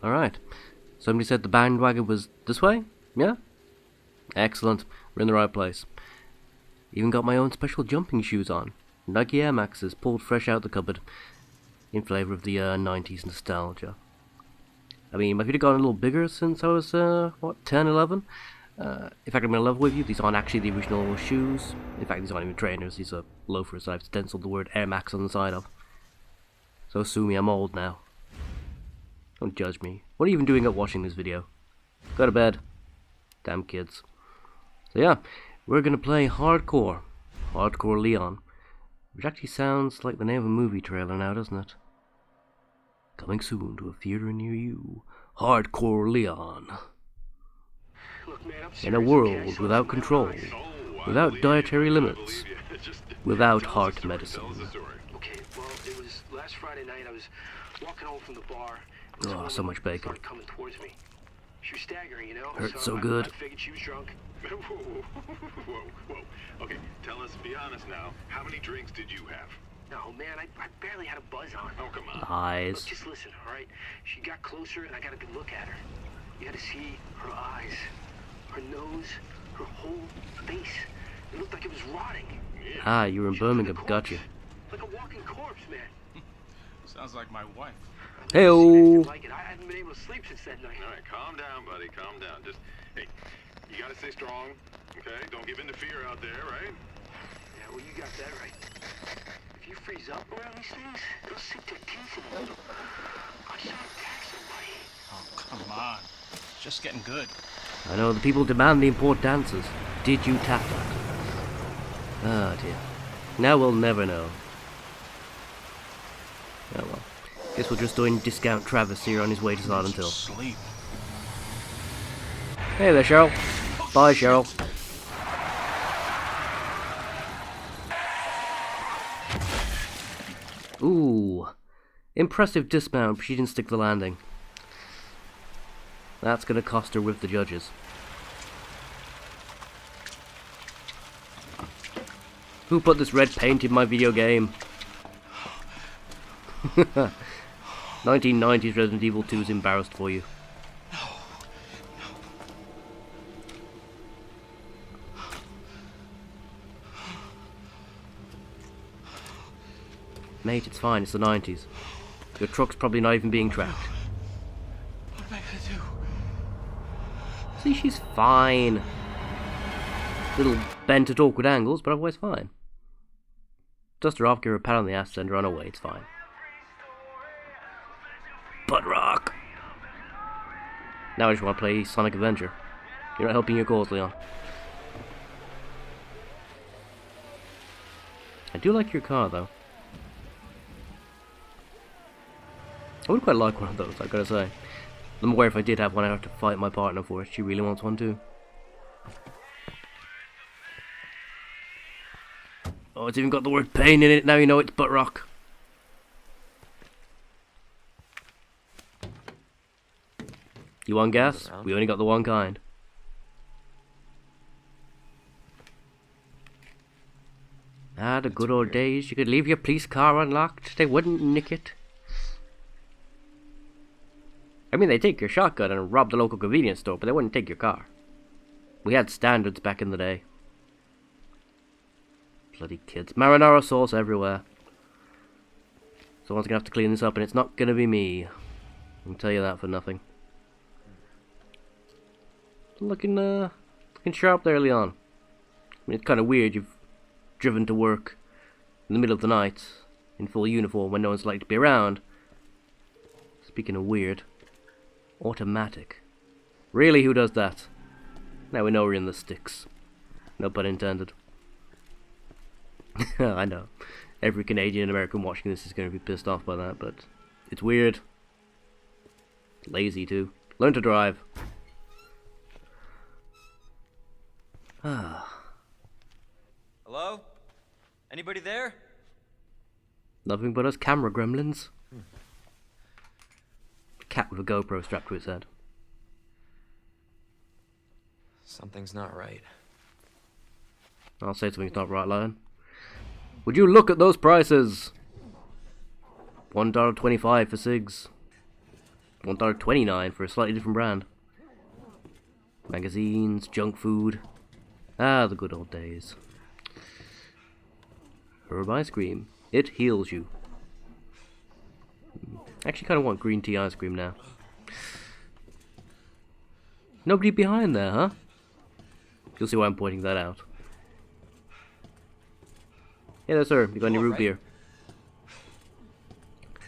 Alright. Somebody said the bandwagon was this way? Yeah? Excellent. We're in the right place. Even got my own special jumping shoes on. Nike Air Maxes, pulled fresh out the cupboard. In flavour of the 90s nostalgia. I mean, my feet have gotten a little bigger since I was, 10, 11? In fact, I'm going to level with you, these aren't actually the original shoes. In fact, these aren't even trainers, these are loafers that I've stenciled the word Air Max on the side of. So sue me, I'm old now. Don't judge me. What are you even doing up watching this video? Go to bed. Damn kids. So yeah, we're going to play Hardcore. Hardcore Leon. Which actually sounds like the name of a movie trailer now, doesn't it? Coming soon to a theater near you. Hardcore Leon. Look, man, In a world without control, without dietary limits, without heart medicine. Okay, well, it was last Friday night. I was walking home from the bar. Oh, so much bacon. Started coming towards me. She was staggering, you know. Hurts so good. I figured she was drunk. Whoa. Okay, tell us, be honest now. How many drinks did you have? No, man, I barely had a buzz on. Oh, come on. Eyes. Look, just listen, all right? She got closer, and I got a good look at her. You had to see her eyes, her nose, her whole face. It looked like it was rotting. Yeah. Ah, you were in She looked like Birmingham, a gotcha. corpse. Like a walking corpse, man. Sounds like my wife. Hey-o. Like it. I haven't been able to sleep since that night. All right, calm down, buddy. Calm down. Just, hey, you gotta stay strong, okay? Don't give in to fear out there, right? Yeah, well, you got that right. If you freeze up around these things, they'll sink their teeth in you. I should attack somebody. Oh, come on. It's just getting good. I know the people demand the import dancers. Did you tap that? Ah, dear. Now we'll never know. Oh well. Guess we'll just join Discount Travis here on his way to Silent Hill. Sleep. Hey there, Cheryl. Bye, Cheryl. Ooh. Impressive dismount, but she didn't stick the landing. That's gonna cost her with the judges. Who put this red paint in my video game? 1990s Resident Evil 2 is embarrassed for you. Mate, it's fine, it's the 90s. Your truck's probably not even being tracked. What am I gonna do? See, she's fine. Little bent at awkward angles, but otherwise fine. Dust her off, give her a pat on the ass, send her on her way, it's fine. Butt rock! Now I just want to play Sonic Adventure. You're not helping your cause, Leon. I do like your car, though. I would quite like one of those, I've got to say. I'm aware if I did have one, I'd have to fight my partner for it. She really wants one too. Oh, it's even got the word pain in it. Now you know it's butt rock. You want gas? We only got the one kind. Ah, the good old days. You could leave your police car unlocked. They wouldn't nick it. I mean, they take your shotgun and rob the local convenience store, but they wouldn't take your car. We had standards back in the day. Bloody kids. Marinara sauce everywhere. Someone's gonna have to clean this up, and it's not gonna be me. I can tell you that for nothing. Looking sharp there, Leon. I mean, it's kind of weird. You've driven to work in the middle of the night in full uniform when no one's likely to be around. Speaking of weird, automatic. Really, who does that? Now we know we're in the sticks. No pun intended. I know. Every Canadian and American watching this is going to be pissed off by that, but it's weird. Lazy too. Learn to drive. Hello? Anybody there? Nothing but us camera gremlins. Cat with a GoPro strapped to its head. Something's not right. I'll say something's not right, Lion. Would you look at those prices? $1.25 for cigs. $1.29 for a slightly different brand. Magazines, junk food. Ah, the good old days. Herb ice cream. It heals you. Actually kind of want green tea ice cream now. Nobody behind there, huh? You'll see why I'm pointing that out. Hey there, sir. You got any root beer?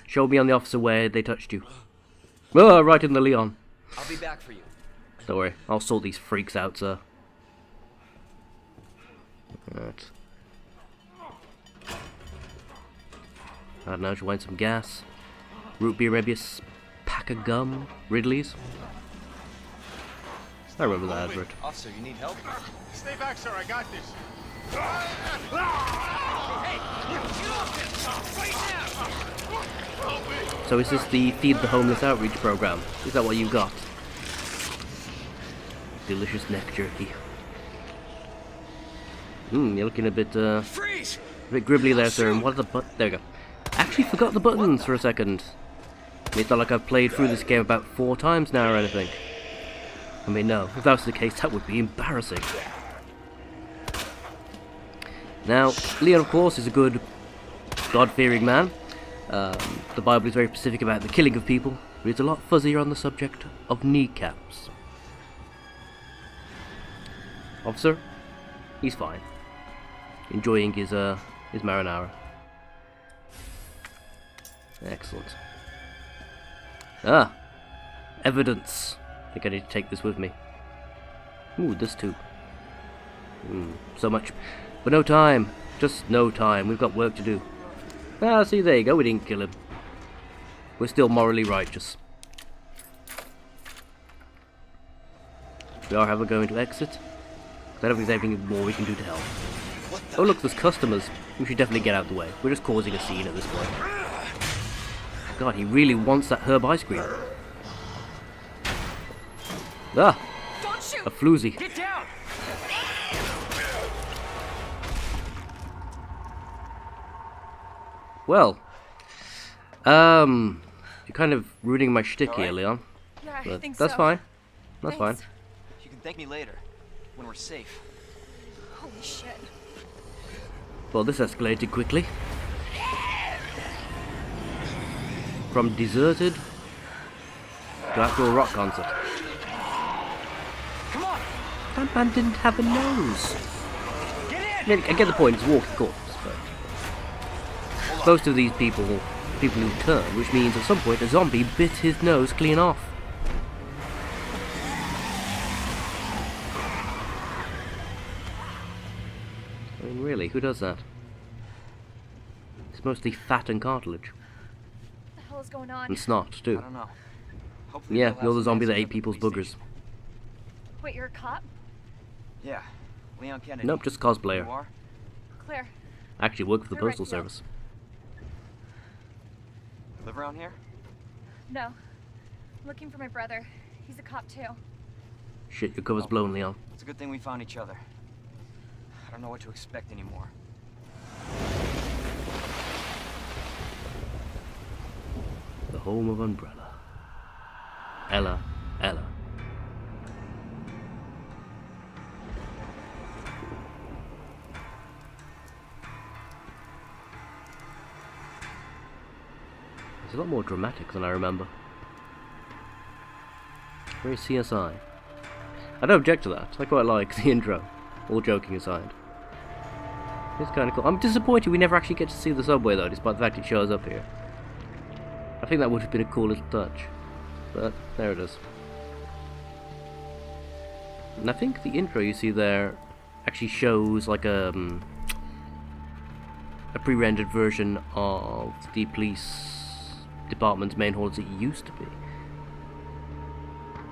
Show me on the officer where they touched you. Oh, right in the Leon. I'll be back for you. Don't worry, I'll sort these freaks out, sir. Right. I don't know, just want some gas. Root beer, maybe a pack of gum. Ridley's. I remember that advert. Officer, you need help? Stay back, sir. I got this. So is this the Feed the Homeless outreach program? Is that what you got? Delicious neck jerky. You're looking a bit gribbly there, sir. And what are the there we go. Actually forgot the buttons for a second. It's not like I've played through this game about 4 times now or anything. I mean, no. If that was the case, that would be embarrassing. Now, Leon, of course, is a good, God-fearing man. The Bible is very specific about the killing of people, but it's a lot fuzzier on the subject of kneecaps. Officer, he's fine. Enjoying his marinara. Excellent. Ah! Evidence! I think I need to take this with me. Ooh, this too. So much. But no time. Just no time. We've got work to do. Ah, see, there you go. We didn't kill him. We're still morally righteous. We are, however, going to exit. I don't think there's anything more we can do to help. Oh look, there's customers. We should definitely get out of the way. We're just causing a scene at this point. God, he really wants that herb ice cream. Ah! Don't shoot! A floozy. Get down! Well, you're kind of ruining my shtick here, Alright. Leon. Yeah, I But think that's so. fine. That's Thanks. fine. You can thank me later, when we're safe. Holy shit. Well, this escalated quickly. From deserted to actual rock concert. Come on! That man didn't have a nose. I mean, I get the point, it's a walking corpse, but most of these people who turn, which means at some point a zombie bit his nose clean off. I mean, really, who does that? It's mostly fat and cartilage. What the hell is going on? And snot, I too. don't know. Hopefully Yeah, they'll have you're the some zombie that answers ate at the people's police boogers. station. Wait, you're a cop? Yeah, Leon Kennedy. Nope, just You cosplayer. are? Claire. Actually work for the You're right, Postal no. Service. Live around here? No. I'm looking for my brother. He's a cop too. Shit, your cover's blown, Leon. It's a good thing we found each other. I don't know what to expect anymore. The home of Umbrella. Ella. It's a lot more dramatic than I remember. Very CSI. I don't object to that. I quite like the intro. All joking aside. It's kind of cool. I'm disappointed we never actually get to see the subway though, despite the fact it shows up here. I think that would have been a cool little touch. But there it is. And I think the intro you see there actually shows like a pre-rendered version of the police department's main hall as it used to be.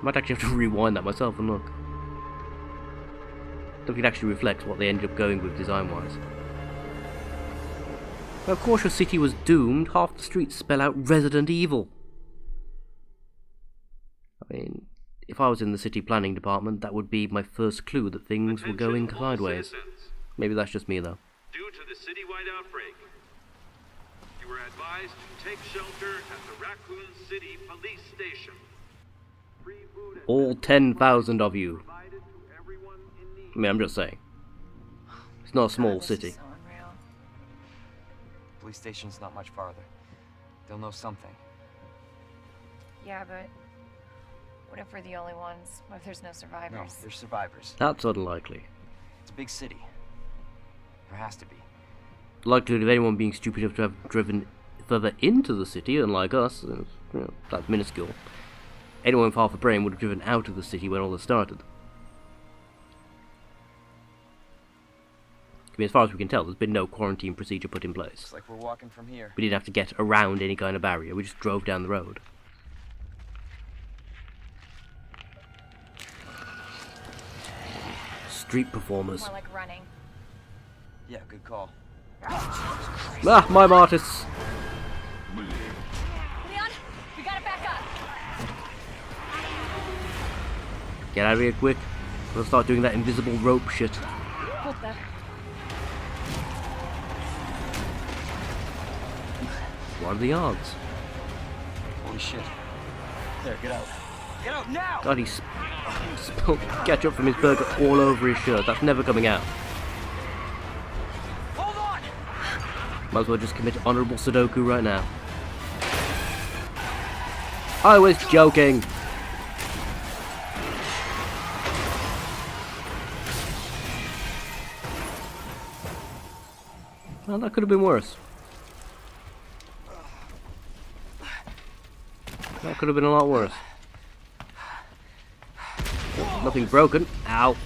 Might actually have to rewind that myself and look. I think it actually reflects what they ended up going with design-wise. Now, of course your city was doomed. Half the streets spell out Resident Evil. I mean, if I was in the city planning department, that would be my first clue that things were going sideways. Maybe that's just me though. Due to the citywide outbreak, You were advised to take shelter at the Raccoon City Police Station. Free food and All 10,000 of you. provided to everyone in need. I mean, I'm just saying. It's not a small This city. is so unreal. Police station's not much farther. They'll know something. Yeah, but what if we're the only ones? What if there's no No, survivors? they're survivors. That's unlikely. It's a big city. There has to be. Likelihood of anyone being stupid enough to have driven further into the city, unlike us, that's minuscule. Anyone with half a brain would have driven out of the city when all this started. I mean, as far as we can tell, there's been no quarantine procedure put in place. Looks like we're walking from here. We didn't have to get around any kind of barrier, we just drove down the road. Street performers. More like running. Yeah, good call. Ah, mime artists! Leon, we gotta back up. Get out of here quick. We'll start doing that invisible rope shit. What the? What are the odds? Holy shit. There, get out. Get out now! God, he spilled ketchup from his burger all over his shirt. That's never coming out. Hold on! Might as well just commit honourable Sudoku right now. I was joking! Well, that could have been worse. That could have been a lot worse. Nothing broken. Ow.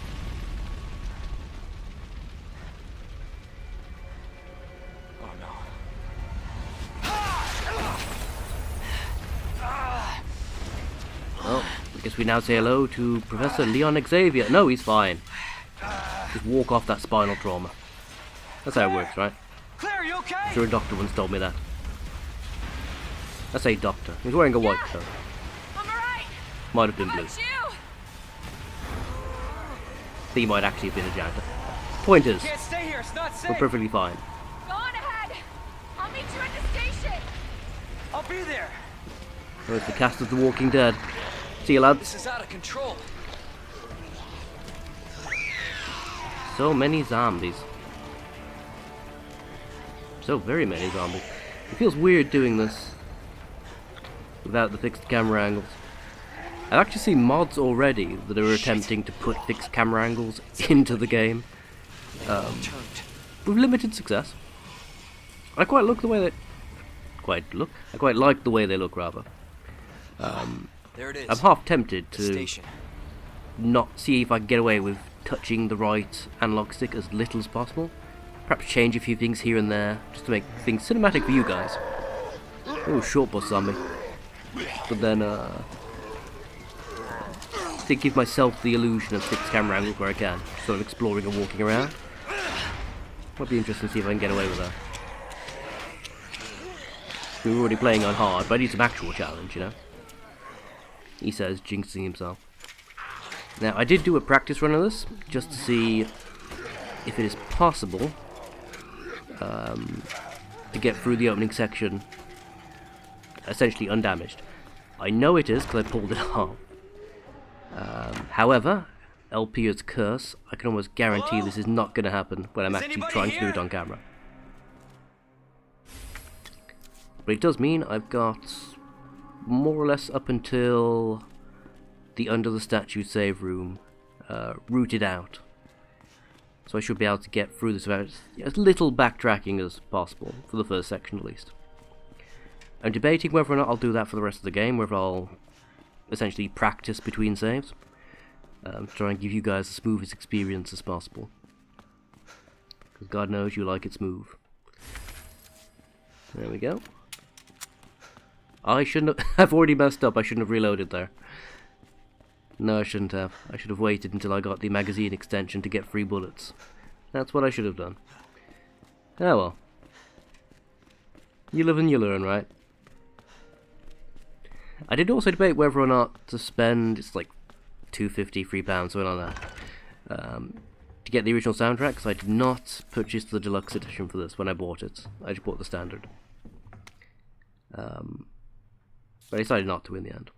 Oh no. Well, I guess we now say hello to Professor Leon Xavier. No, he's fine. Just walk off that spinal trauma. That's how it works, right? Claire, you okay? I'm sure a doctor once told me that. I say doctor. He's wearing a white coat. I'm alright. Might have been blue. Got you. He might actually have been a janitor. Point is, Can't stay here, it's not we're safe. perfectly fine. Go on ahead. I'll meet you at the station. I'll be there. Oh, it's the cast of The Walking Dead. See you, lads. This is out of control. So many zombies. So very many zombies. It feels weird doing this without the fixed camera angles. I've actually seen mods already that are attempting to put fixed camera angles into the game, with limited success. I quite like the way they I quite like the way they look, rather. There it is. I'm half tempted to Station. not see if I can get away with touching the right analog stick as little as possible. Perhaps change a few things here and there, just to make things cinematic for you guys. Oh, short bus zombie. But then, to give myself the illusion of fixed camera angles where I can, sort of exploring and walking around. Might be interesting to see if I can get away with that. We were already playing on hard, but I need some actual challenge, you know? He says, jinxing himself. Now, I did do a practice run of this, just to see if it is possible to get through the opening section essentially undamaged. I know it is, because I pulled it off. However, LP's curse, I can almost guarantee this is not going to happen when I'm actually trying to do it on camera. But it does mean I've got more or less up until the under the statue save room rooted out. So I should be able to get through this without as little backtracking as possible, for the first section at least. I'm debating whether or not I'll do that for the rest of the game, whether I'll essentially practice between saves. Try and give you guys the smoothest experience as possible. Because God knows you like it smooth. There we go. I shouldn't have... I've already messed up, I shouldn't have reloaded there. No, I shouldn't have. I should have waited until I got the magazine extension to get 3 bullets. That's what I should have done. Oh well. You live and you learn, right? I did also debate whether or not to spend, it's like £2.50, £3, something like that, to get the original soundtrack, because I did not purchase the deluxe edition for this when I bought it. I just bought the standard. But I decided not to in the end.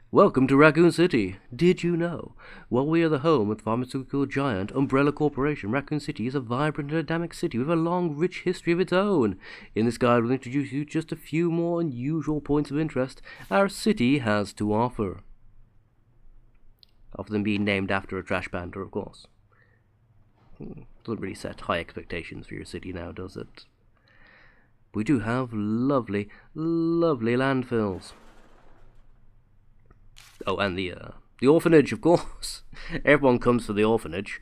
Welcome to Raccoon City. Did you know? While we are the home of the pharmaceutical giant Umbrella Corporation, Raccoon City is a vibrant and dynamic city with a long, rich history of its own. In this guide, we'll introduce you just a few more unusual points of interest our city has to offer. Other than being named after a trash panda, of course. Doesn't really set high expectations for your city now, does it? We do have lovely, lovely landfills. Oh, and the orphanage, of course. Everyone comes for the orphanage.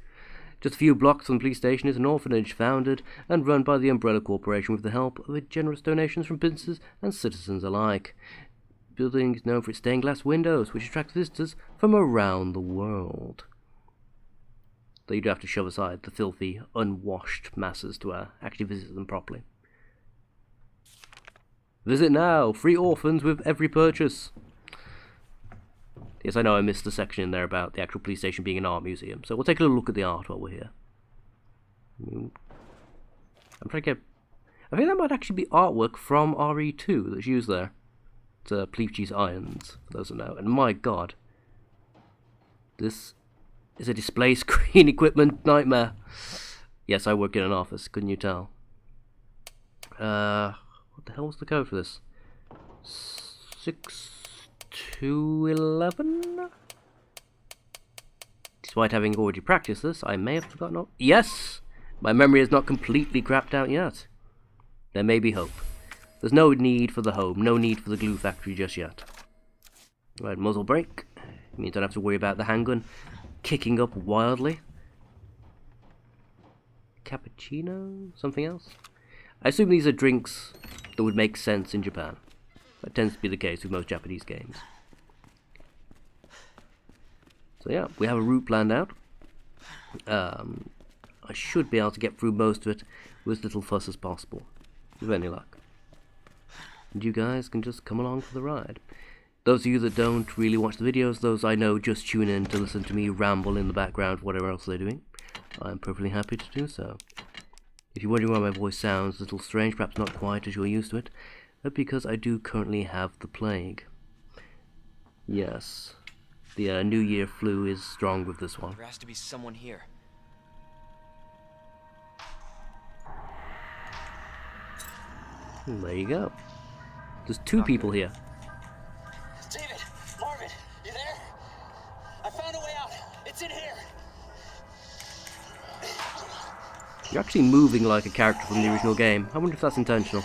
Just a few blocks from the police station is an orphanage founded and run by the Umbrella Corporation with the help of generous donations from businesses and citizens alike. The building is known for its stained glass windows, which attract visitors from around the world. Though you do have to shove aside the filthy, unwashed masses to actually visit them properly. Visit now! Free orphans with every purchase! Yes, I know I missed the section in there about the actual police station being an art museum, so we'll take a little look at the art while we're here. I'm trying to get... I think that might actually be artwork from RE2 that's used there. It's Pt1 irons, for those who know. And my god, this is a display screen equipment nightmare. Yes, I work in an office, couldn't you tell? What the hell was the code for this? 6211? Despite having already practiced this, I may have forgotten all... Yes! My memory is not completely crapped out yet. There may be hope. There's no need for the home, no need for the glue factory just yet. Right, muzzle brake. Means I don't have to worry about the handgun kicking up wildly. Cappuccino? Something else? I assume these are drinks that would make sense in Japan. That tends to be the case with most Japanese games. So yeah, we have a route planned out. I should be able to get through most of it with as little fuss as possible, with any luck. And you guys can just come along for the ride. Those of you that don't really watch the videos, those I know just tune in to listen to me ramble in the background, whatever else they're doing. I'm perfectly happy to do so. If you're wondering why my voice sounds a little strange, perhaps not quite as you're used to it, that's because I do currently have the plague. Yes, the New Year flu is strong with this one. There has to be someone here. There you go. There's two people here. David, Marvin, you there? I found a way out. It's in here. You're actually moving like a character from the original game. I wonder if that's intentional.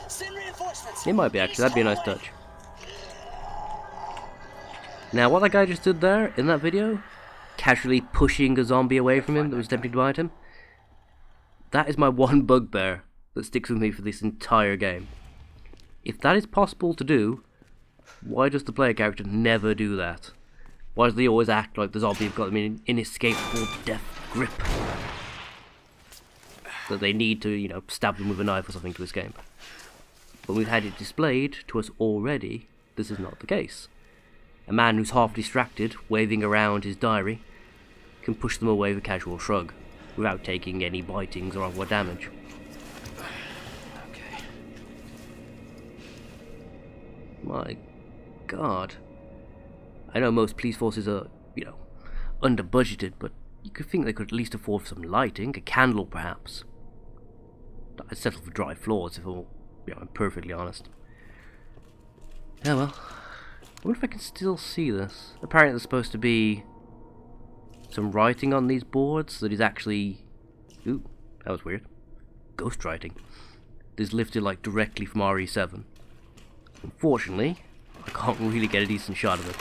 Send reinforcements. It might be, actually. That'd be a nice touch. Now, what that guy just did there, in that video, casually pushing a zombie away from him that was attempting to bite him, that is my one bugbear that sticks with me for this entire game. If that is possible to do, why does the player character never do that? Why does they always act like the zombie have got them in an inescapable death grip? That they need to, you know, stab them with a knife or something to escape. But we've had it displayed to us already, this is not the case. A man who's half distracted, waving around his diary, can push them away with a casual shrug, without taking any bitings or other damage. Okay. My god. I know most police forces are, you know, under budgeted, but you could think they could at least afford some lighting, a candle perhaps. I'd settle for dry floors if I'm perfectly honest. Yeah, well, I wonder if I can still see this. Apparently there's supposed to be some writing on these boards that is actually... Ooh, that was weird. Ghostwriting. This is lifted like directly from RE7. Unfortunately, I can't really get a decent shot of it.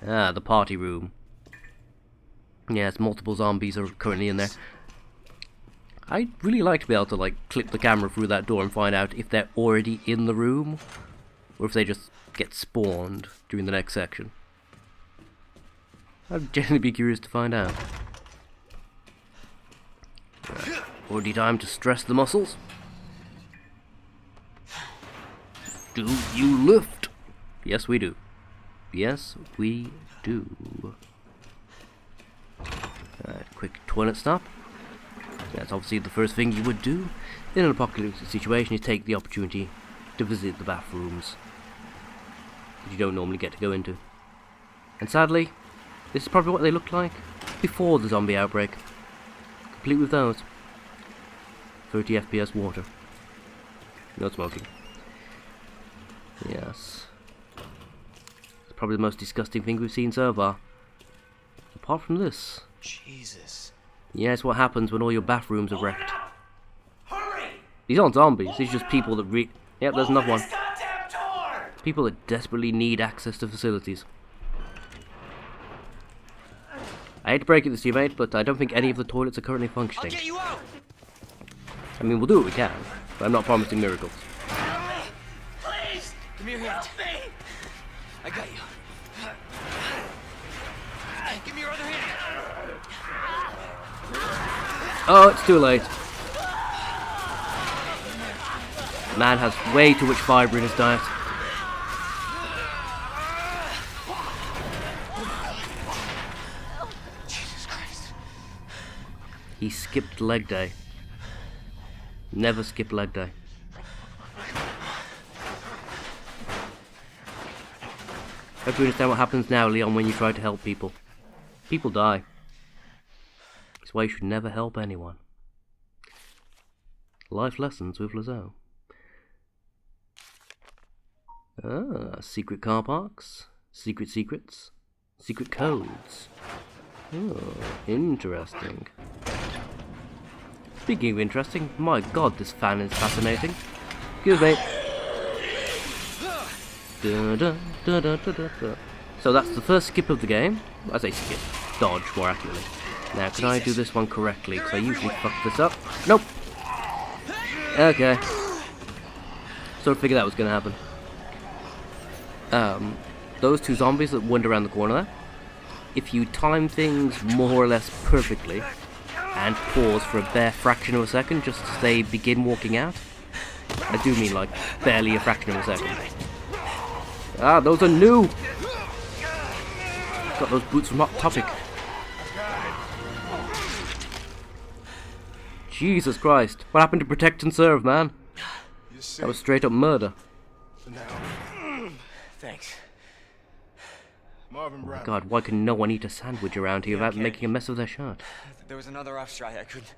Ah, the party room. Yes, multiple zombies are currently in there. I'd really like to be able to, like, clip the camera through that door and find out if they're already in the room, or if they just get spawned during the next section. I'd genuinely be curious to find out. Right. Already time to stress the muscles. Do you lift? Yes, we do. Yes, we do. Alright, quick toilet stop. That's obviously the first thing you would do. in an apocalyptic situation, you take the opportunity to visit the bathrooms that you don't normally get to go into. And sadly, this is probably what they looked like before the zombie outbreak. Complete with those. 30 FPS water. No smoking. Yes. It's probably the most disgusting thing we've seen so far. Apart from this. Jesus. Yeah, it's what happens when all your bathrooms are wrecked. Hurry! These aren't zombies, these are just people that Yep, there's another one. Open this goddamn door! People that desperately need access to facilities. I hate to break it to you, mate, but I don't think any of the toilets are currently functioning. I'll get you out! I mean, we'll do what we can, but I'm not promising miracles. Please! Give me your hand. Help me! I got you. Give me your other hand. Oh, it's too late. Man has way too much fibre in his diet. Jesus Christ. He skipped leg day. Never skip leg day. Hope you understand what happens now, Leon, when you try to help people. People die. That's why you should never help anyone. Life lessons with Lazo. Ah, secret car parks, secret secrets, secret codes. Oh, interesting. Speaking of interesting, my god, this fan is fascinating. Excuse me. Da, da, da, da, da, da. So that's the first skip of the game. I say skip, dodge more accurately. Now, can I do this one correctly? Because I usually fuck this up. Nope. Okay. Sort of figured that was going to happen. Those two zombies that wander around the corner there, if you time things more or less perfectly and pause for a bare fraction of a second just as they begin walking out, I do mean like barely a fraction of a second. Ah, those are new! Got those boots from Hot Topic. Jesus Christ, what happened to protect and serve, man? That was straight up murder. For now. Thanks. Marvin Brown. God, why can no one eat a sandwich around here without okay. making a mess of their shirt? There was another off strike. I couldn't.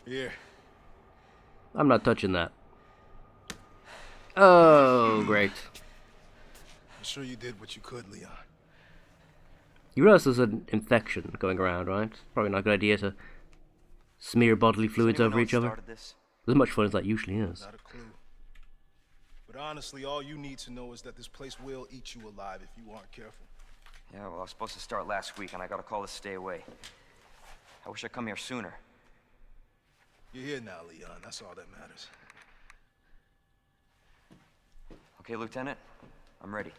Here. I'm not touching that. Oh, great. I'm sure you did what you could, Leon. You realize there's an infection going around, right? Probably not a good idea to smear bodily fluids over each other. This? As much fun as that usually is. Not a clue. But honestly, all you need to know is that this place will eat you alive if you aren't careful. Yeah, well, I was supposed to start last week, and I got a call to stay away. I wish I'd come here sooner. You're here now, Leon. That's all that matters. Okay, Lieutenant, I'm ready.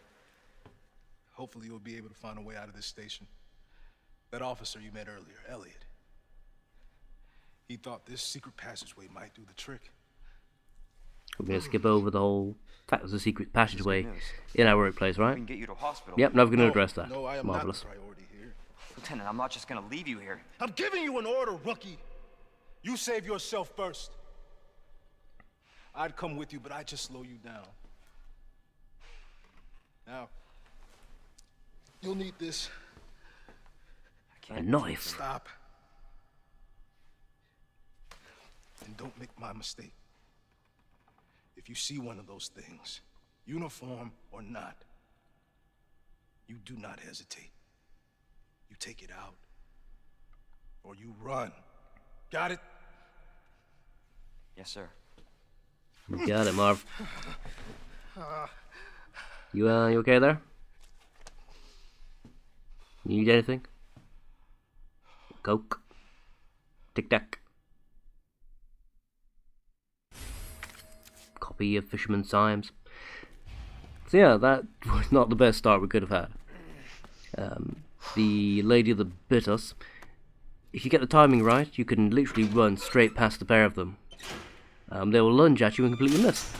Hopefully you'll be able to find a way out of this station. That officer you met earlier, Elliot. He thought this secret passageway might do the trick. We're going to skip over the whole fact there's a secret passageway news. in our workplace, We right? can get you to hospital. Yep, never going to address that. No, I am Marvelous. not the priority here. Lieutenant, I'm not just gonna leave you here. I'm giving you an order, rookie. You save yourself first. I'd come with you, but I'd just slow you down. Now, you'll need this. I A can't. knife. Stop. And don't make my mistake. If you see one of those things, uniform or not, you do not hesitate. You take it out, or you run. Got it? Yes, sir. You got it, Marv. You okay there? You need anything? Coke? Tic Tac? Copy of Fisherman Symes. So yeah, that was not the best start we could have had. The lady that bit us, if you get the timing right, you can literally run straight past the pair of them. They will lunge at you and completely miss.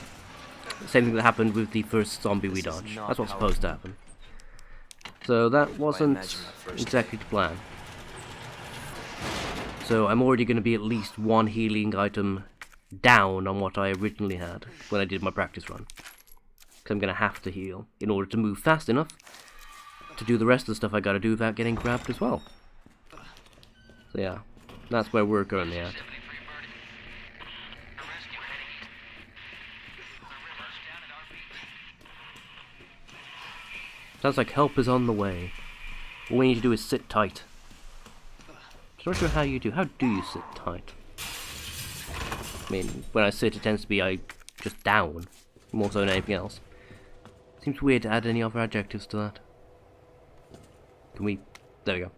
Same thing that happened with the first zombie we This is dodged. not That's what's how supposed to happen. So that wasn't imagine that first exactly the plan. So I'm already going to be at least one healing item down on what I originally had when I did my practice run. Because I'm going to have to heal in order to move fast enough to do the rest of the stuff I got to do without getting grabbed as well. So yeah, that's where we're currently at. Sounds like help is on the way. All we need to do is sit tight. I'm not sure how you do. How do you sit tight? I mean, when I sit, it tends to be just down, more so than anything else. Seems weird to add any other adjectives to that. Can we? There we go.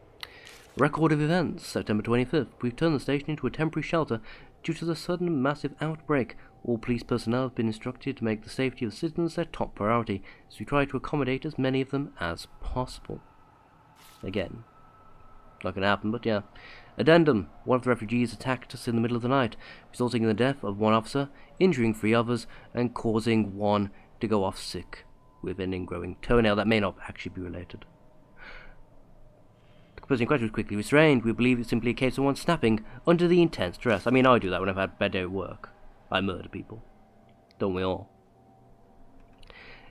Record of events, September 25th. We've turned the station into a temporary shelter due to the sudden massive outbreak. All police personnel have been instructed to make the safety of citizens their top priority, as we try to accommodate as many of them as possible. Again, not going to happen, but yeah. Addendum. One of the refugees attacked us in the middle of the night, resulting in the death of one officer, injuring 3 others, and causing one to go off sick with an ingrowing toenail that may not actually be related. The person question was quickly restrained. We believe it's simply a case of one snapping under the intense stress. I mean, I do that when I've had a bad day at work. I murder people. Don't we all?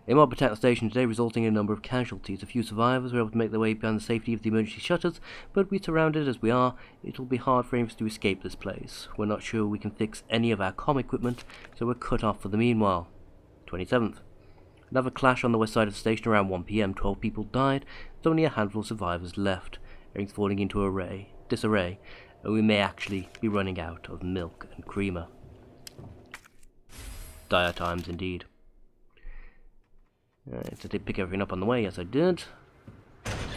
A mob attacked the station today, resulting in a number of casualties. A few survivors were able to make their way behind the safety of the emergency shutters, but we surrounded as we are, it will be hard for any of us to escape this place. We're not sure we can fix any of our comm equipment, so we're cut off for the meanwhile. 27th. Another clash on the west side of the station around 1 PM. 12 people died, with only a handful of survivors left. Everything's falling into disarray, and we may actually be running out of milk and creamer. Dire times indeed. So I did pick everything up on the way, yes I did.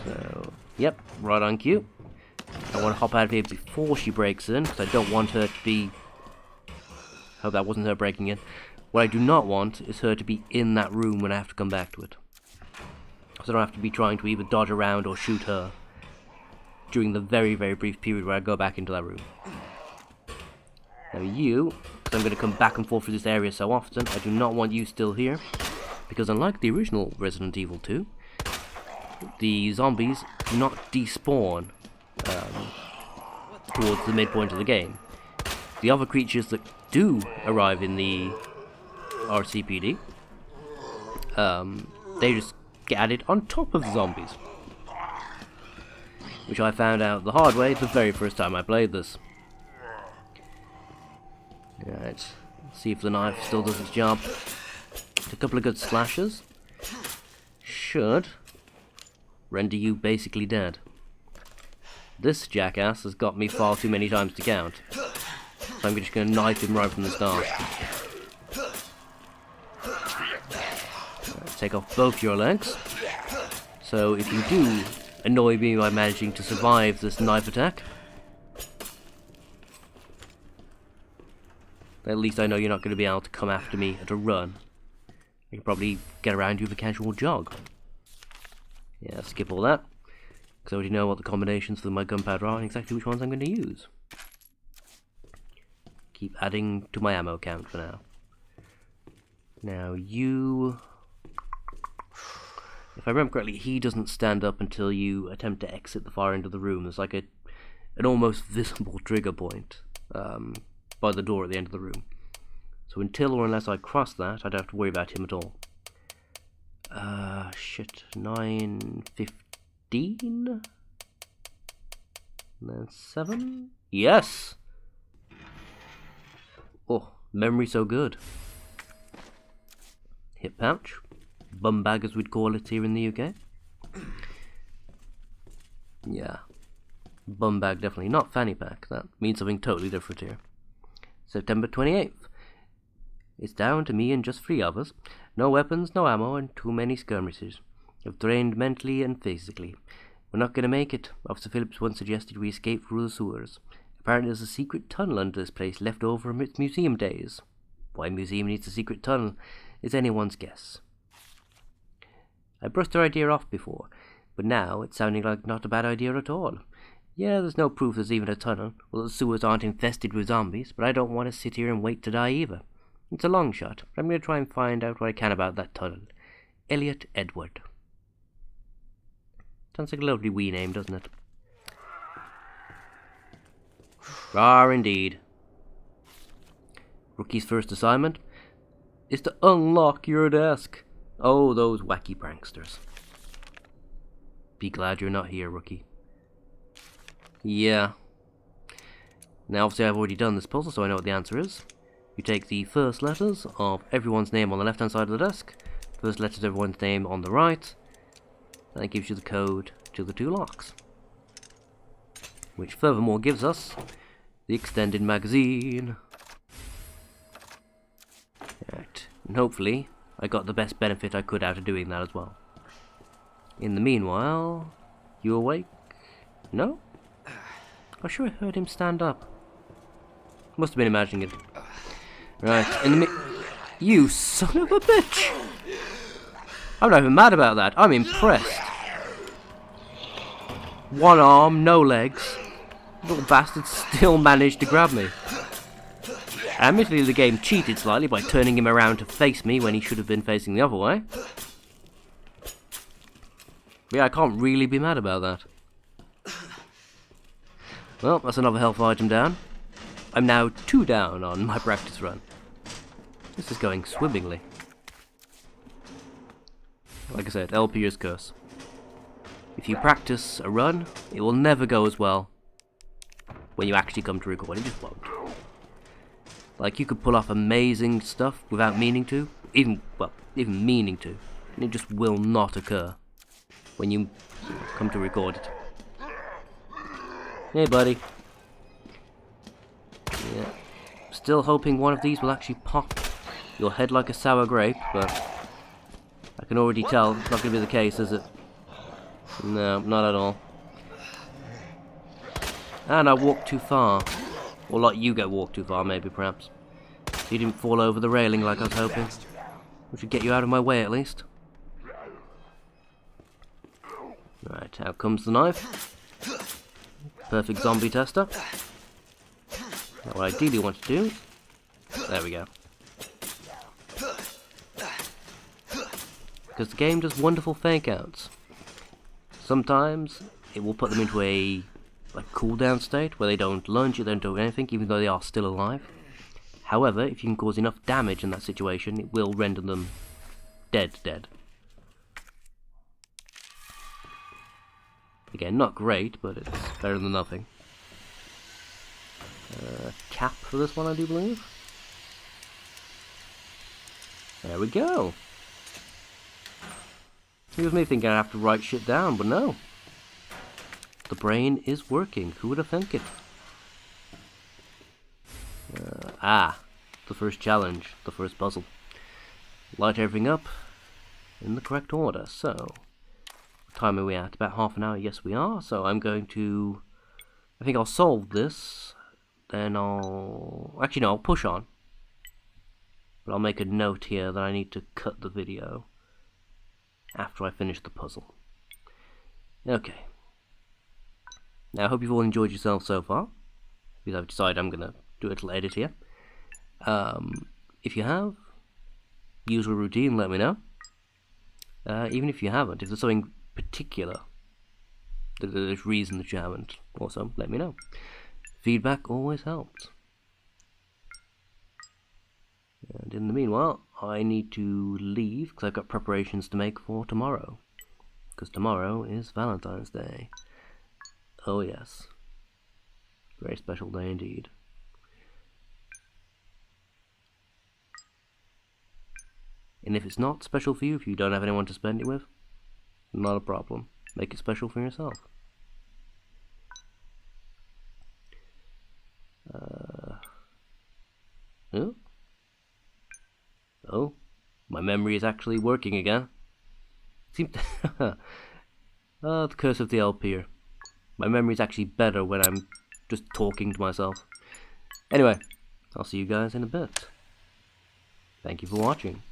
So, yep, right on cue. I want to hop out of here before she breaks in, because I don't want her to be... Hope that wasn't her breaking in. What I do not want is her to be in that room when I have to come back to it. So I don't have to be trying to either dodge around or shoot her during the very, very brief period where I go back into that room. Now you, because I'm going to come back and forth through this area so often, I do not want you still here. Because unlike the original Resident Evil 2, the zombies do not despawn towards the midpoint of the game. The other creatures that do arrive in the RCPD, they just get added on top of the zombies. Which I found out the hard way the very first time I played this. Alright, see if the knife still does its job. A couple of good slashes should render you basically dead. This jackass has got me far too many times to count. So I'm just going to knife him right from the start. Take off both your legs. So if you do annoy me by managing to survive this knife attack, at least I know you're not going to be able to come after me at a run. I can probably get around you with a casual jog. Yeah, skip all that. Because I already know what the combinations for my gunpowder are and exactly which ones I'm going to use. Keep adding to my ammo count for now. Now you... If I remember correctly, he doesn't stand up until you attempt to exit the far end of the room. There's like an almost visible trigger point by the door at the end of the room. So until or unless I cross that, I don't have to worry about him at all. Shit, 9:15? And then 7? Yes! Oh, memory so good. Hip pouch. Bum bag as we'd call it here in the UK. Yeah. Bum bag definitely, not fanny pack. That means something totally different here. September 28th. It's down to me and just 3 others. No weapons, no ammo, and too many skirmishes. I've drained mentally and physically. We're not going to make it. Officer Phillips once suggested we escape through the sewers. Apparently there's a secret tunnel under this place left over from its museum days. Why a museum needs a secret tunnel is anyone's guess. I brushed their idea off before, but now it's sounding like not a bad idea at all. Yeah, there's no proof there's even a tunnel. Well, the sewers aren't infested with zombies, but I don't want to sit here and wait to die either. It's a long shot, but I'm going to try and find out what I can about that tunnel. Elliot Edward. Sounds like a lovely wee name, doesn't it? Ah, indeed. Rookie's first assignment is to unlock your desk. Oh, those wacky pranksters. Be glad you're not here, Rookie. Yeah. Now, obviously, I've already done this puzzle, so I know what the answer is. You take the first letters of everyone's name on the left-hand side of the desk, first letters of everyone's name on the right, and it gives you the code to the two locks. Which, furthermore, gives us the extended magazine. Right. And hopefully, I got the best benefit I could out of doing that as well. In the meanwhile, you awake? No? I'm sure I heard him stand up. Must have been imagining it. Right, in the you son of a bitch! I'm not even mad about that, I'm impressed. One arm, no legs. Little bastard still managed to grab me. Admittedly, the game cheated slightly by turning him around to face me when he should have been facing the other way. But yeah, I can't really be mad about that. Well, that's another health item down. I'm now 2 down on my practice run. This is going swimmingly. Like I said, LP's curse. If you practice a run, it will never go as well when you actually come to record. It just won't. Like, you could pull off amazing stuff without meaning to, even meaning to, and it just will not occur when you come to record it. Hey, buddy. Yeah. Still hoping one of these will actually pop your head like a sour grape, but I can already tell it's not going to be the case, is it? No, not at all. And I walked too far. Or like you go walk too far, maybe, perhaps. You didn't fall over the railing like I was hoping. Which would get you out of my way, at least. Right, out comes the knife. Perfect zombie tester. Now what I ideally want to do... There we go. Because the game does wonderful fake-outs. Sometimes it will put them into a cooldown state where they don't lunge, they don't do anything, even though they are still alive. However, if you can cause enough damage in that situation, it will render them dead. Again, not great, but it's better than nothing. Cap for this one, I do believe. There we go. It was me thinking I'd have to write shit down, but no. The brain is working. Who would have thunk it? The first challenge, the first puzzle. Light everything up in the correct order. So, what time are we at? About half an hour? Yes, we are. So I'm going to... I think I'll solve this. Then I'll... Actually, no, I'll push on. But I'll make a note here that I need to cut the video after I finish the puzzle. Okay. Now, I hope you've all enjoyed yourself so far. Because I've decided I'm going to do a little edit here. If you have, usual routine, let me know. Even if you haven't, if there's something particular, there's reason that you haven't, also let me know. Feedback always helps. And in the meanwhile, I need to leave because I've got preparations to make for tomorrow. Because tomorrow is Valentine's Day. Oh yes. Very special day indeed. And if it's not special for you, if you don't have anyone to spend it with, not a problem. Make it special for yourself. Oh, my memory is actually working again. Seems the curse of the LPer. My memory is actually better when I'm just talking to myself. Anyway, I'll see you guys in a bit. Thank you for watching.